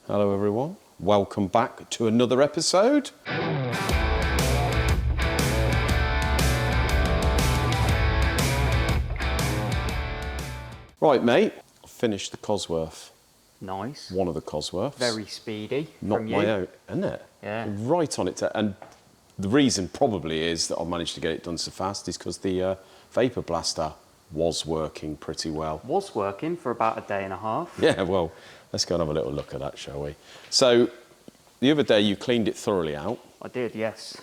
Hello everyone, welcome back to another episode. Right mate, I finished the Cosworth. Nice. One of the Cosworths. Very speedy. Not from my you. own, isn't it? Yeah. Right on it. And the reason probably is that I managed to get it done so fast is because the Vapor Blaster was working pretty well. Was working for about a day and a half. Yeah, well, let's go and have a little look at that, shall we? So, the other day you cleaned it thoroughly out. I did, yes.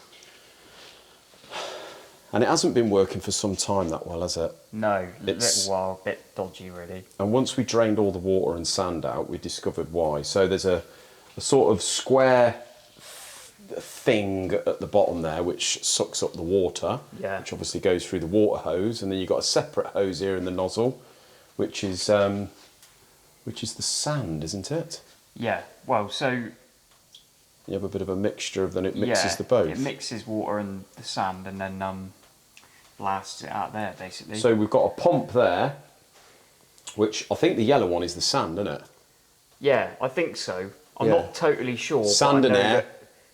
And it hasn't been working for some time that well, has it? No, a little while, a bit dodgy really. And once we drained all the water and sand out, we discovered why. So there's a sort of square thing at the bottom there which sucks up the water, which obviously goes through the water hose, and then you've got a separate hose here in the nozzle, which is the sand, isn't it? Yeah, well, so... You have a bit of a mixture of then it mixes the both. It mixes water and the sand and then blasts it out there, basically. So we've got a pump there, which I think the yellow one is the sand, isn't it? Yeah, I think so. I'm not totally sure. Sand and air.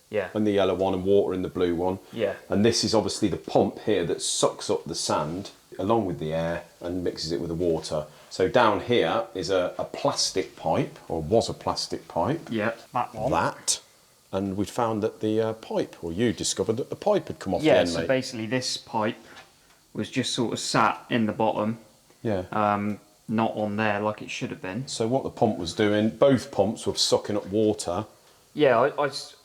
Yeah. And the yellow one and water in the blue one. Yeah. And this is obviously the pump here that sucks up the sand along with the air and mixes it with the water. So down here is a plastic pipe, or was a plastic pipe. Yeah, that one. That. And we'd found that the pipe, or you discovered that the pipe had come off the end, mate. Yeah, so basically this pipe was just sort of sat in the bottom. Yeah. Not on there like it should have been. So what the pump was doing, both pumps were sucking up water. Yeah,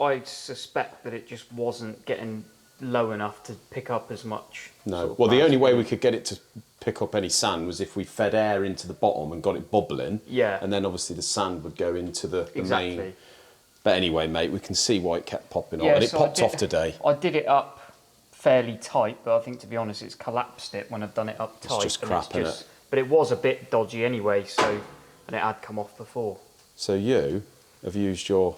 I suspect that it just wasn't getting low enough to pick up as much. No. Well, the only way we could get it to pick up any sand was if we fed air into the bottom and got it bubbling. Yeah. And then obviously the sand would go into the Exactly. main. But anyway, mate, we can see why it kept popping off. Yeah, And it so popped off today. I did it up fairly tight, but I think, to be honest, it's collapsed it when I've done it up tight. It's just crap, isn't it? But it was a bit dodgy anyway, so, and it had come off before. So you have used your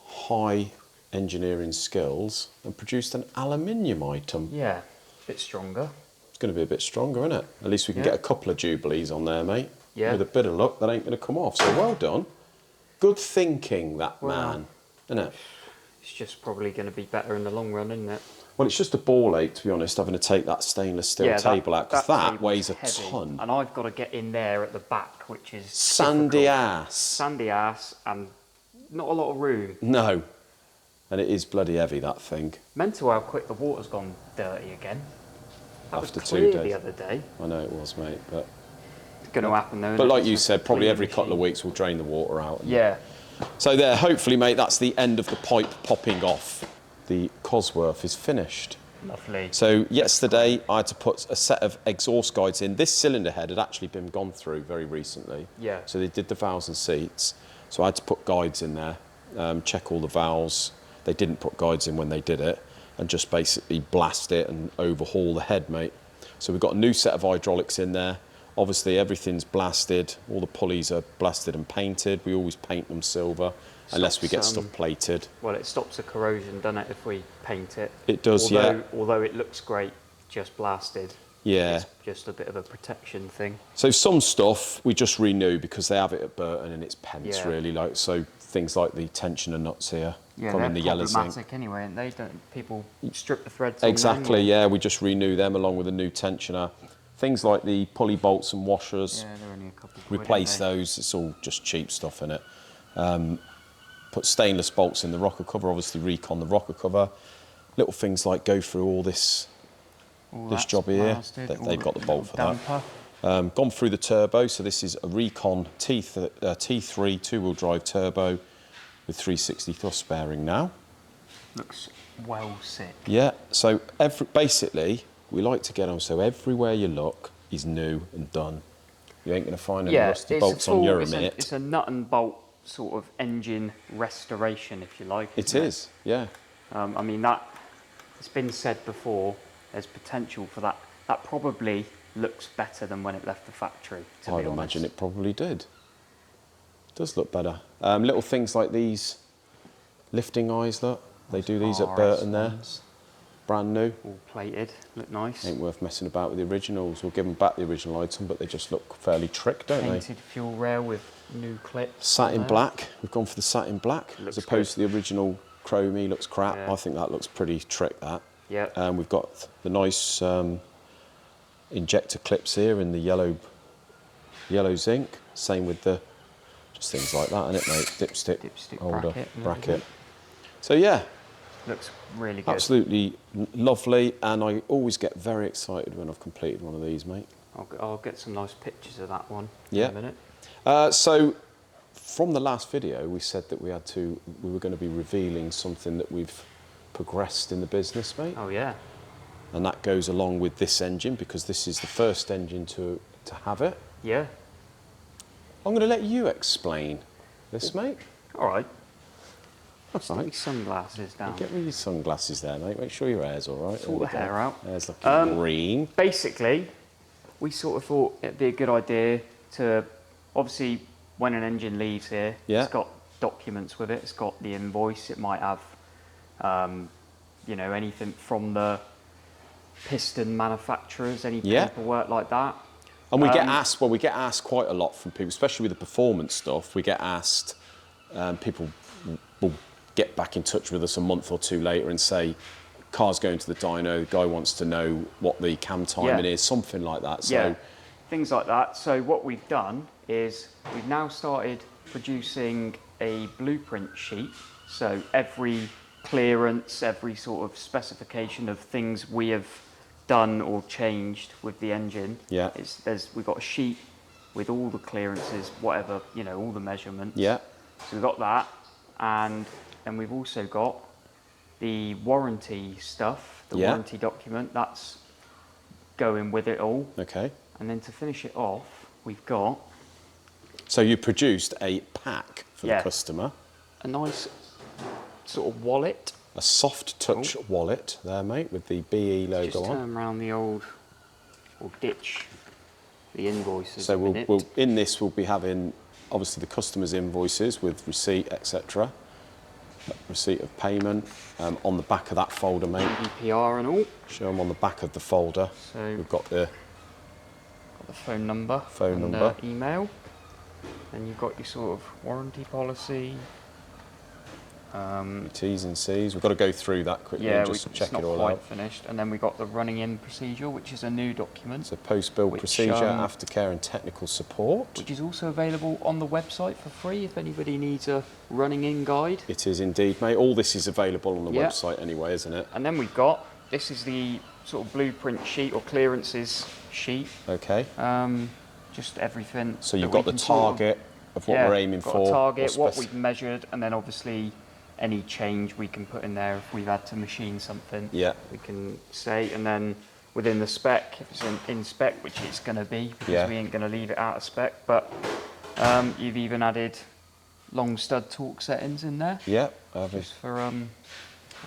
high engineering skills and produced an aluminium item. Yeah, a bit stronger. It's going to be a bit stronger, isn't it? At least we can get a couple of Jubilees on there, mate. Yeah. With a bit of luck, that ain't going to come off. So well done. Good thinking, that man, isn't it? It's just probably going to be better in the long run, isn't it? Well, it's just a ball ache, to be honest, having to take that stainless steel table out, because that weighs a heavy. ton. And I've got to get in there at the back, which is Sandy difficult. ass. Sandy ass, and not a lot of room. No. And it is bloody heavy, that thing. Mental how quick the water's gone dirty again. That After was 2 clear days. the other day. I know it was, mate, but... It's going to happen though. But like you said, probably every couple of weeks we'll drain the water out. Yeah. So there, hopefully, mate, that's the end of the pipe popping off. The Cosworth is finished. Lovely. So yesterday I had to put a set of exhaust guides in. This cylinder head had actually been gone through very recently. Yeah. So they did the valves and seats. So I had to put guides in there, check all the valves. They didn't put guides in when they did it, and just basically blast it and overhaul the head, mate. So we've got a new set of hydraulics in there. Obviously everything's blasted. All the pulleys are blasted and painted. We always paint them silver. Unless we get stuff plated. Well, it stops the corrosion, doesn't it, if we paint it? It does, yeah. Although it looks great, just blasted. Yeah. It's just a bit of a protection thing. So some stuff we just renew because they have it at Burton and it's pence, really. Like, so things like the tensioner nuts here come in the yellow zinc. Problematic anyway, and they don't. People strip the threads. Exactly, yeah. We just renew them along with a new tensioner. Things like the pulley bolts and washers. Yeah, they're only a couple of quid, replace those. It's all just cheap stuff in it. Put stainless bolts in the rocker cover. Obviously, recon the rocker cover. Little things like go through all this job here. They've got the bolt for that. Gone through the turbo. So this is a Recon T3 two-wheel drive turbo with 360 thrust bearing now. Looks well sick. Yeah. So basically, we like to get on. So everywhere you look is new and done. You ain't going to find any rusty bolts on your minute. It's a nut and bolt sort of engine restoration, if you like. It is, yeah. I mean, it's been said before, there's potential for that. That probably looks better than when it left the factory, to be honest. I'd imagine it probably did. It does look better. Little things like these lifting eyes, look. They do these at Burton there. Brand new. All plated, look nice. Ain't worth messing about with the originals. We'll give them back the original item, but they just look fairly trick, don't they? Painted fuel rail with New clips. Satin black. We've gone for the satin black as opposed to the original chromey. Looks crap. Yeah. I think that looks pretty trick, that. Yeah. We've got the nice injector clips here in the yellow zinc. Same with the, just things like that, innit, mate? Dipstick holder, bracket. So yeah. Looks really good. Absolutely lovely, and I always get very excited when I've completed one of these, mate. I'll get some nice pictures of that one in a minute. So from the last video, we said that we were going to be revealing something that we've progressed in the business, mate. Oh yeah. And that goes along with this engine, because this is the first engine to have it. Yeah. I'm going to let you explain this, mate. All right. That's Get right. your sunglasses down. Get rid of your sunglasses there, mate. Make sure your hair's all right. Sort the hair out. Hair's looking green. Basically, we sort of thought it'd be a good idea to, obviously, when an engine leaves here, it's got documents with it. It's got the invoice. It might have, you know, anything from the piston manufacturers, any paperwork like that. And we get asked, well, we get asked quite a lot from people, especially with the performance stuff. We get asked, people will get back in touch with us a month or two later and say, car's going to the dyno, the guy wants to know what the cam timing is, something like that. So things like that. So what we've done is we've now started producing a blueprint sheet. So every clearance, every sort of specification of things we have done or changed with the engine. Yeah. We've got a sheet with all the clearances, whatever, you know, all the measurements. Yeah. So we've got that, and we've also got the warranty stuff, the warranty document, that's going with it all. Okay. And then to finish it off, we've got... So you produced a pack for the customer. A nice sort of wallet. A soft touch wallet there, mate, with the BE logo Just on. turn around the old, or ditch the invoices. So in this we'll be having obviously the customer's invoices with receipt, etc. Receipt of payment. On the back of that folder, mate. GDPR and all. Show them on the back of the folder. So we've got the phone number. Email. And you've got your sort of warranty policy. T's and C's. We've got to go through that quickly and just check it all out. It's not quite finished. And then we've got the running in procedure, which is a new document. So post-build procedure, aftercare and technical support. Which is also available on the website for free if anybody needs a running in guide. It is indeed, mate. All this is available on the website anyway, isn't it? And then we've got, this is the sort of blueprint sheet or clearances sheet. Okay. Just everything. So you've got the target of what we're aiming for. Got a target, what we've measured, and then obviously any change we can put in there if we've had to machine something. Yeah. We can say, and then within the spec, if it's in spec, which it's going to be, because we ain't going to leave it out of spec, but you've even added long stud torque settings in there. Yeah. Just for, I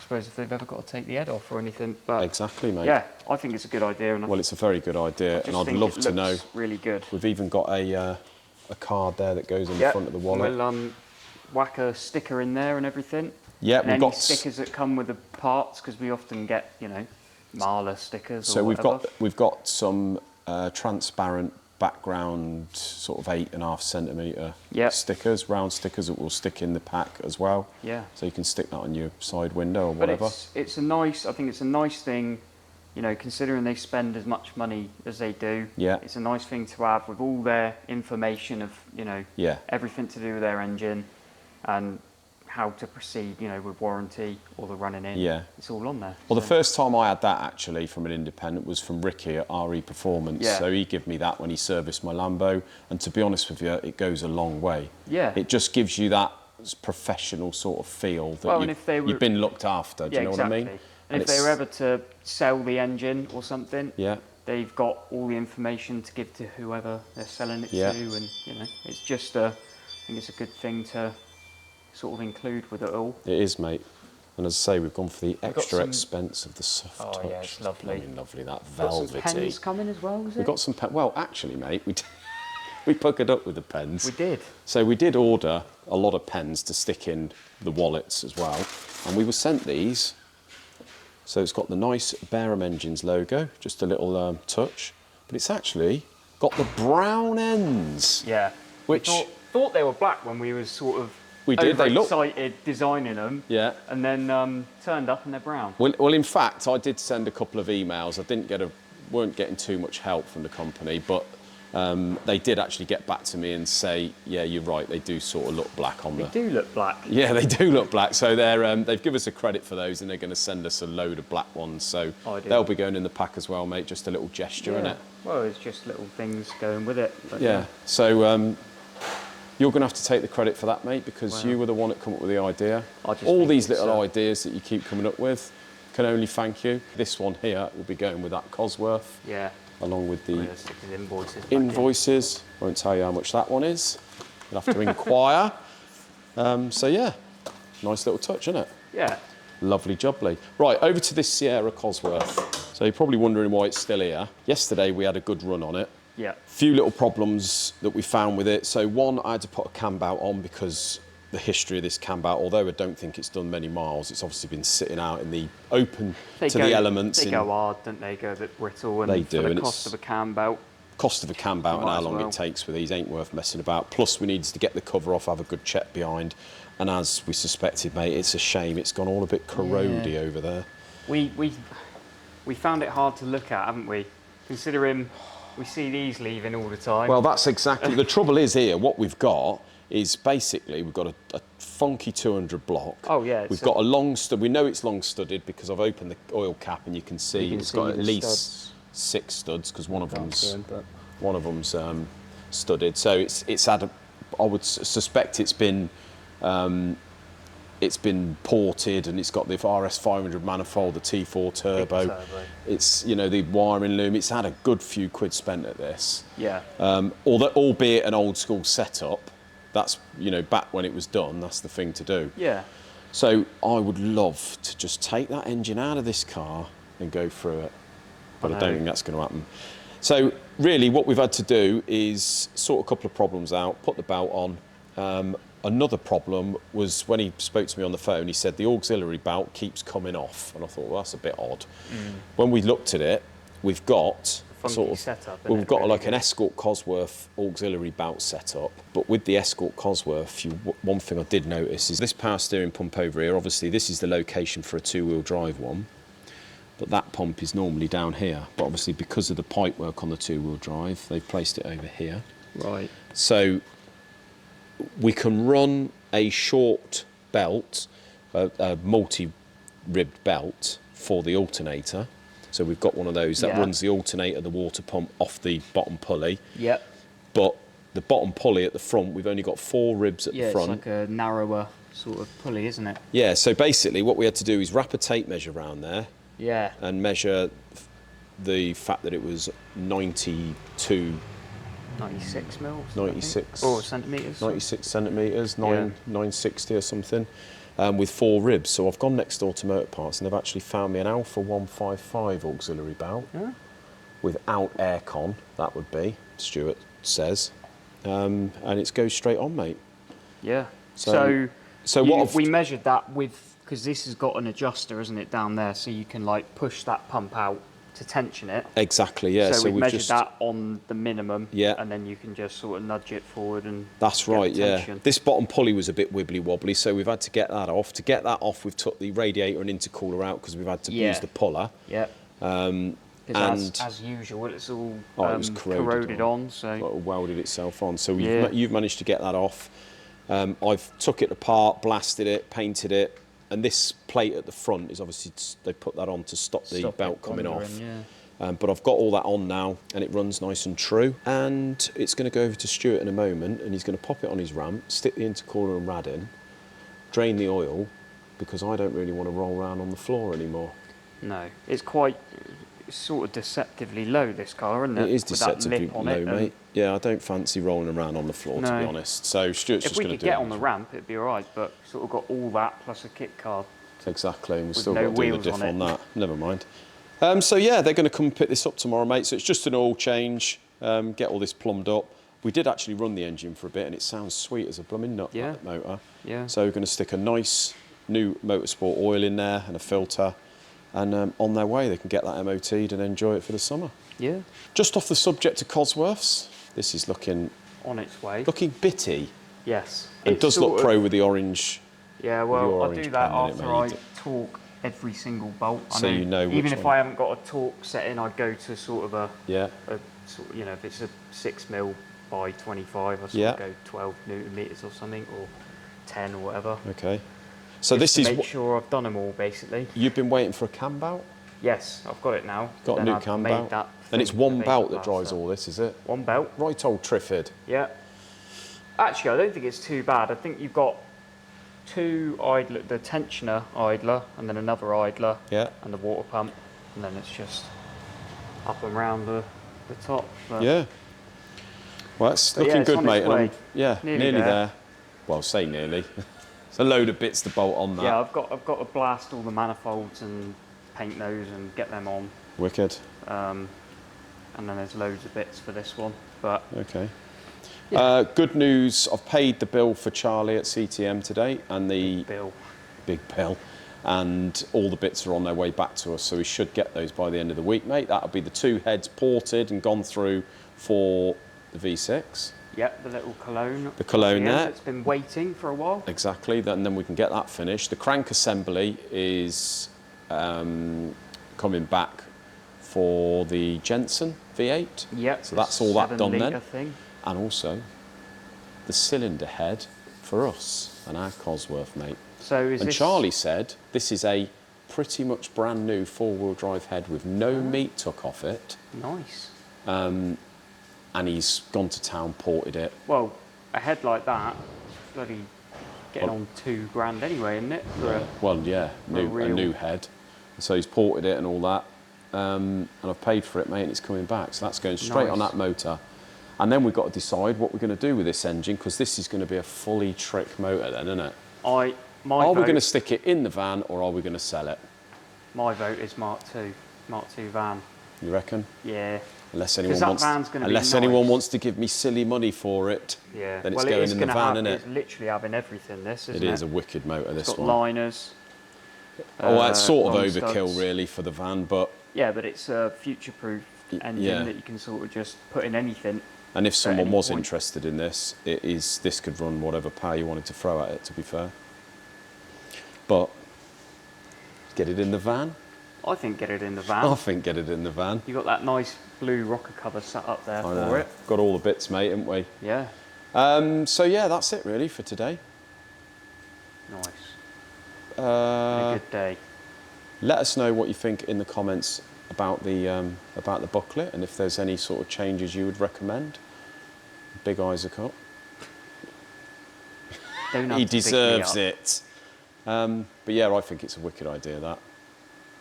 suppose if they've ever got to take the head off or anything. But exactly, mate. Yeah, I think it's a good idea. And well, it's a very good idea, and I'd love to know. Really good. We've even got a card there that goes in the front of the wallet. We'll whack a sticker in there and everything. Yeah, and we've got stickers that come with the parts, because we often get, you know, Marla stickers. So or we've got some transparent background, sort of 8.5 centimetre stickers, round stickers that will stick in the pack as well. Yeah. So you can stick that on your side window or whatever. But it's a nice. I think it's a nice thing, you know, considering they spend as much money as they do. Yeah. It's a nice thing to have with all their information of, you know, everything to do with their engine and how to proceed, you know, with warranty or the running in. Yeah. It's all on there. Well, the first time I had that actually from an independent was from Ricky at RE Performance. Yeah. So he gave me that when he serviced my Lambo. And to be honest with you, it goes a long way. Yeah. It just gives you that professional sort of feel that you've been looked after. Do you know what I mean? And if they were ever to sell the engine or something, they've got all the information to give to whoever they're selling it to. And, you know, it's just I think it's a good thing to sort of include with it all. It is, mate. And as I say, we've gone for the extra expense of the soft touch. Oh yeah, it's lovely. Lovely, that velvety. Got some pens coming as well, is it? We've got some pens. Well, actually, mate, we puckered up with the pens. We did. So we did order a lot of pens to stick in the wallets as well. And we were sent these. So it's got the nice Barham Engines logo, just a little touch. But it's actually got the brown ends. Yeah. Which... Thought thought they were black when we was sort of We did. They look excited designing them. Yeah. And then turned up and they're brown. Well, in fact, I did send a couple of emails. I weren't getting too much help from the company, but they did actually get back to me and say, yeah, you're right. They do sort of look black on They do look black. Yeah, they do look black. So they've given us a credit for those, and they're going to send us a load of black ones. So they'll be going in the pack as well, mate. Just a little gesture, yeah. innit? Well, it's just little things going with it. But yeah. So you're going to have to take the credit for that, mate, because you were the one that come up with the idea. All these little ideas that you keep coming up with, can only thank you. This one here will be going with that Cosworth. Yeah. Along with the invoices. Won't tell you how much that one is. You'll have to inquire. So yeah, nice little touch, isn't it? Yeah. Lovely jubbly. Right, over to this Sierra Cosworth. So you're probably wondering why it's still here. Yesterday we had a good run on it. Yeah. Few little problems that we found with it. So one, I had to put a cam bout on because the history of this cam bout, although I don't think it's done many miles, it's obviously been sitting out in the open the elements. They go hard, don't they? Go a bit brittle, and they do, for the cost of a cam bout. Cost of a cam bout and how long it takes with these ain't worth messing about. Plus we needed to get the cover off, have a good check behind, and as we suspected, mate, it's a shame. It's gone all a bit corrody over there. We found it hard to look at, haven't we? Considering we see these leaving all the time. Well, that's exactly the trouble is here. What we've got is basically we've got a funky 200 block. Oh yeah. We've got a long stud. We know it's long studded because I've opened the oil cap and you can see it's got at least 6 studs because one of them's studded. So it's had I would suspect it's been ported, and it's got the RS500 manifold, the T4 turbo. It's, you know, the wiring loom. It's had a good few quid spent at this. Yeah. Albeit an old school setup. That's, you know, back when it was done, that's the thing to do. Yeah. So I would love to just take that engine out of this car and go through it. But I don't think that's going to happen. So really what we've had to do is sort a couple of problems out, put the belt on. Another problem was when he spoke to me on the phone, he said the auxiliary belt keeps coming off. And I thought, well, that's a bit odd. When we looked at it, we've got we've got like an Escort Cosworth auxiliary belt setup, but with the Escort Cosworth, one thing I did notice is this power steering pump over here. Obviously, this is the location for a 2-wheel drive one, but that pump is normally down here. But obviously, because of the pipe work on the 2-wheel drive, they've placed it over here. Right. So we can run a short belt, a multi-ribbed belt for the alternator. So we've got one of those that runs the alternator, the water pump off the bottom pulley. Yep. But the bottom pulley at the front, we've only got 4 ribs at the front. Yeah, it's like a narrower sort of pulley, isn't it? Yeah, so basically what we had to do is wrap a tape measure around there. Yeah. And measure the fact that it was 92... 96 mils? 96. Or centimetres? 96 centimetres, 960 or something. With 4 ribs. So I've gone next door to Motor Parts and they've actually found me an Alpha 155 auxiliary belt without aircon, that would be, Stuart says. And it goes straight on, mate. Yeah. So we measured that with, because this has got an adjuster, isn't it, down there, so you can like push that pump out to tension it. Exactly, yeah. So we measured that on the minimum, yeah, and then you can just sort of nudge it forward and that's right, yeah. This bottom pulley was a bit wibbly wobbly, so we've had to get that off. To get that off, we've took the radiator and intercooler out because we've had to use the puller. Yeah. And as usual, it's all it was corroded on, so it welded itself on. So you've managed to get that off. I've took it apart, blasted it, painted it. And this plate at the front is obviously, they put that on to stop the belt coming off. But I've got all that on now and it runs nice and true. And it's going to go over to Stuart in a moment and he's going to pop it on his ramp, stick the intercooler and rad in, drain the oil, because I don't really want to roll around on the floor anymore. No, it's quite sort of deceptively low, this car, isn't it? It is deceptively low, mate. Yeah, I don't fancy rolling around on the floor, to be honest. So Stuart's just going to do it. If we could get on the ramp, it'd be all right, but sort of got all that plus a kit card. Exactly, and we've still got to do the diff on that. Never mind. So yeah, they're going to come and pick this up tomorrow, mate. So it's just an oil change, get all this plumbed up. We did actually run the engine for a bit, and it sounds sweet as a blooming nut, that motor. Yeah. So we're going to stick a nice new Motorsport oil in there and a filter. And on their way, they can get that MOT'd and enjoy it for the summer. Yeah. Just off the subject of Cosworths, this is looking... on its way. Looking bitty. Yes. It does look pro with the orange. Yeah, well, I do that pen in it, after I torque every single bolt. So you know even which if one. I haven't got a torque setting, I go to sort of a sort, you know, if it's a 6mm by 25, I sort of go 12 Newton meters or something, or 10 or whatever. Okay. So Just this to is make sure I've done them all, basically. You've been waiting for a cam belt? Yes, I've got it now. Got a new cam belt. And it's one belt that drives all this, is it? One belt. Right old Triffid. Yeah. Actually, I don't think it's too bad. I think you've got two idler, the tensioner idler, and then another idler, and the water pump, and then it's just up and round the top. But yeah. Well, it's looking good, mate. And nearly there. Well, say nearly. It's a load of bits to bolt on that. Yeah, I've got to blast all the manifolds and paint those and get them on. Wicked. And then there's loads of bits for this one. But okay. Yeah. Good news, I've paid the bill for Charlie at CTM today, and the big bill, and all the bits are on their way back to us, so we should get those by the end of the week, mate. That'll be the two heads ported and gone through for the V6. Yep, the little Cologne. The Cologne there. It's been waiting for a while. Exactly, and then we can get that finished. The crank assembly is coming back for the Jensen V8. Yep. So that's all that done then. Thing. And also the cylinder head for us and our Cosworth, mate. So Charlie said this is a pretty much brand new four-wheel drive head with no meat took off it. Nice. And he's gone to town, ported it. Well, a head like that, bloody getting on £2,000 anyway, isn't it? A new head. So he's ported it and all that. And I've paid for it, mate, and it's coming back. So that's going straight on that motor. And then we've got to decide what we're going to do with this engine, because this is going to be a fully trick motor then, isn't it? Are we going to stick it in the van, or are we going to sell it? My vote is Mark II van. You reckon? Yeah. Unless anyone wants to give me silly money for it, then it's going in the van, isn't it? It's literally having everything, this, isn't it? It is a wicked motor, this one. It's got liners. It's sort of overkill, really, for the van, but... Yeah, but it's a future-proof engine that you can sort of just put in anything. And if someone was interested in this, this could run whatever power you wanted to throw at it, to be fair. But, get it in the van? I think get it in the van. I think get it in the van. You've got that nice blue rocker cover set up there for it. Got all the bits, mate, haven't we? Yeah. So, yeah, that's it, really, for today. Nice. A good day. Let us know what you think in the comments about the booklet, and if there's any sort of changes you would recommend. Big Isaac up. He deserves it. But yeah, I think it's a wicked idea, that.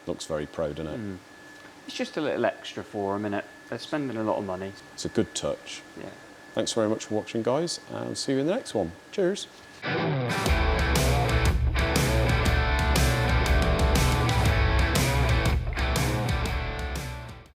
Looks very pro, doesn't it? It's just a little extra for them, innit? They're spending a lot of money. It's a good touch. Yeah. Thanks very much for watching, guys, and see you in the next one. Cheers.